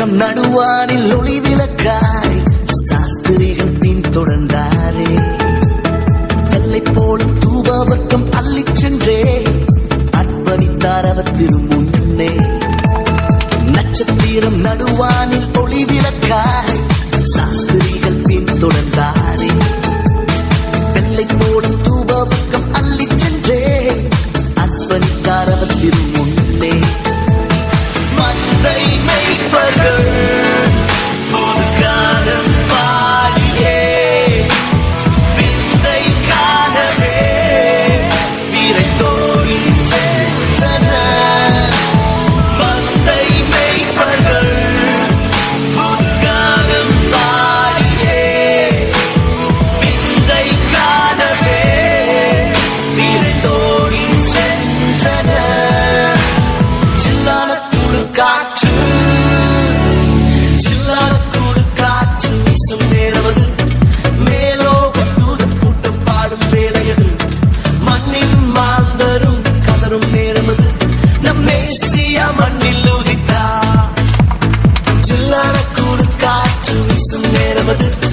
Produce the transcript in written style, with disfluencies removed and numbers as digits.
நட்சத்திரம் நடுவானில் ஒளி விளக்காய் சாஸ்திரிகள் பின்தொடர்ந்தாரே. வெள்ளை போலும் தூபவர்க்கம் அள்ளிச் சென்றே அர்ப்பணித்தார் அவர் திருமுன்னே. நட்சத்திரம் நடுவானில் ஒளி விளக்காய் சாஸ்திரிகள் பின்தொடர்ந்தாரே. வெள்ளை போலும் தூபவர்க்கம் அள்ளிச் சென்றே அர்ப்பணித்தார் அவர் திருமுன்னே. மந்தை மேய்ப்பர்கள் புதுகாலம் பாடியே விந்தை காணவே விரைத்தோடி சென்றனர். மந்தை மேய்ப்பர்கள் புதுகாலம் பாடியே விந்தை காணவே விரைத்தோடி சென்றனர். சில்லான காற்று சில்லான காற்று வீசும் நேரமது. மேலோக தூதர் கூட்டம் பாடும் வேலையது. மண்ணின் மாந்தரும் கதரும் நேரமது. நம் மேசியா மண்ணில் உதித்தார். சில்லான காற்று வீசும் நேரமது.